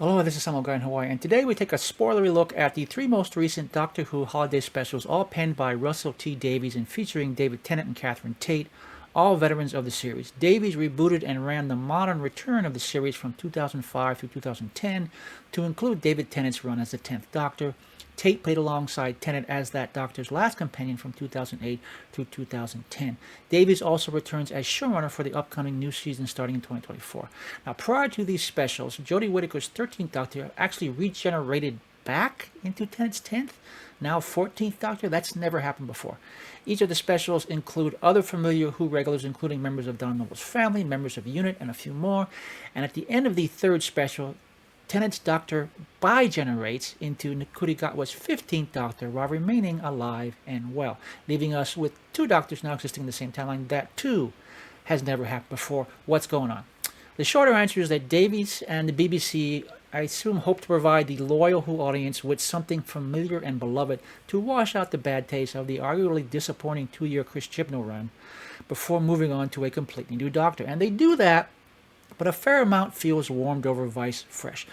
Hello, this is Samuel Guy in Hawaii, and today we take a spoilery look at the three most recent Doctor Who holiday specials, all penned by Russell T Davies and featuring David Tennant and Catherine Tate, all veterans of the series. Davies rebooted and ran the modern return of the series from 2005 through 2010 to include David Tennant's run as the 10th Doctor. Tate played alongside Tennant as that Doctor's last companion from 2008 through 2010. Davies also returns as showrunner for the upcoming new season starting in 2024. Now, prior to these specials, Jodie Whittaker's 13th Doctor actually regenerated back into Tennant's 10th, now 14th Doctor. That's never happened before. Each of the specials include other familiar Who regulars, including members of Don Noble's family, members of UNIT, and a few more. And at the end of the third special, Tennant's Doctor bi-generates into Ncuti Gatwa's 15th Doctor while remaining alive and well, leaving us with two Doctors now existing in the same timeline. That, too, has never happened before. What's going on? The shorter answer is that Davies and the BBC, I assume, hope to provide the loyal Who audience with something familiar and beloved to wash out the bad taste of the arguably disappointing two-year Chris Chibnall run before moving on to a completely new Doctor. And they do that, but a fair amount feels warmed over vice fresh.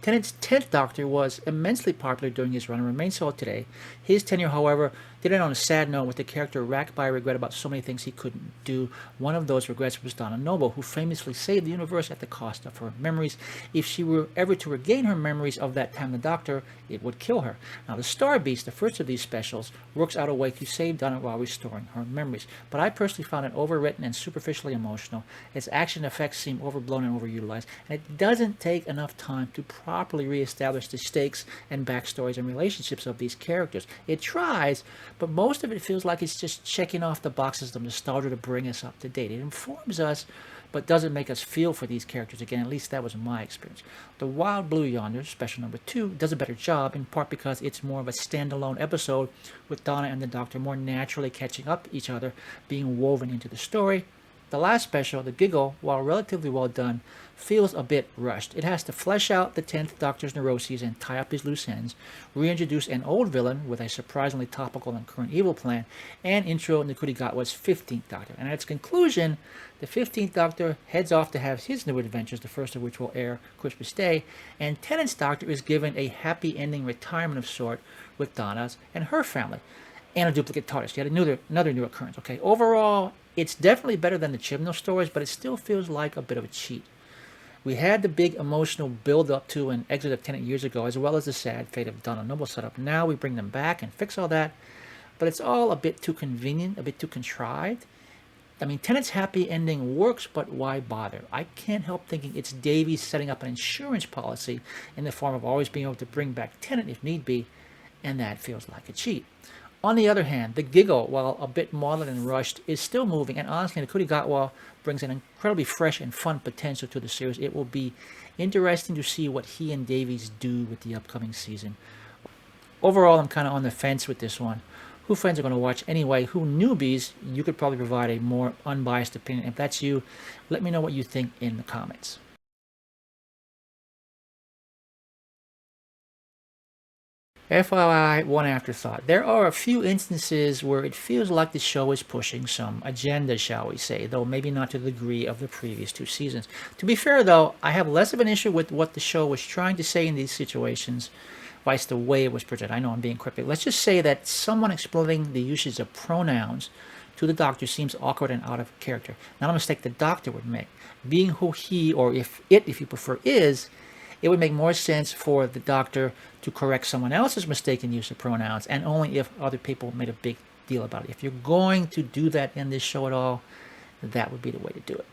Tennant's 10th Doctor was immensely popular during his run and remains so today. His tenure, however, did it on a sad note, with the character racked by regret about so many things he couldn't do. One of those regrets was Donna Noble, who famously saved the universe at the cost of her memories. If she were ever to regain her memories of that time the Doctor, it would kill her. Now, the Star Beast, the first of these specials, works out a way to save Donna while restoring her memories. But I personally found it overwritten and superficially emotional. Its action effects seem overblown and overutilized, and it doesn't take enough time to properly reestablish the stakes and backstories and relationships of these characters. It tries, but most of it feels like it's just checking off the boxes of nostalgia to bring us up to date. It informs us, but doesn't make us feel for these characters again. At least that was my experience. The Wild Blue Yonder, special number 2, does a better job, in part because it's more of a standalone episode, with Donna and the Doctor more naturally catching up each other, being woven into the story. The last special, The Giggle, while relatively well done, feels a bit rushed. It has to flesh out the 10th Doctor's neuroses and tie up his loose ends, reintroduce an old villain with a surprisingly topical and current evil plan, and intro Ncuti Gatwa's 15th Doctor. And at its conclusion, the 15th Doctor heads off to have his new adventures, the first of which will air Christmas Day, and Tennant's Doctor is given a happy ending retirement of sort with Donna's and her family, and a duplicate TARDIS. Yet another new occurrence. Okay, overall, it's definitely better than the Chibnall stories, but it still feels like a bit of a cheat. We had the big emotional build-up to an exit of Tennant years ago, as well as the sad fate of Donna Noble setup. Now we bring them back and fix all that, but it's all a bit too convenient, a bit too contrived. I mean, Tennant's happy ending works, but why bother? I can't help thinking it's Davies setting up an insurance policy in the form of always being able to bring back Tennant if need be, and that feels like a cheat. On the other hand, The Giggle, while a bit maudlin and rushed, is still moving, and honestly, Ncuti Gatwa brings an incredibly fresh and fun potential to the series. It will be interesting to see what he and Davies do with the upcoming season. Overall, I'm kind of on the fence with this one. Who fans are going to watch anyway? Who newbies, you could probably provide a more unbiased opinion. If that's you, let me know what you think in the comments. FYI, one afterthought. There are a few instances where it feels like the show is pushing some agenda, shall we say, though maybe not to the degree of the previous two seasons. To be fair, though, I have less of an issue with what the show was trying to say in these situations, vice the way it was presented. I know I'm being cryptic. Let's just say that someone exploiting the usage of pronouns to the Doctor seems awkward and out of character. Not a mistake the Doctor would make. Being who he, or if you prefer, is, it would make more sense for the Doctor to correct someone else's mistaken use of pronouns, and only if other people made a big deal about it. If you're going to do that in this show at all, that would be the way to do it.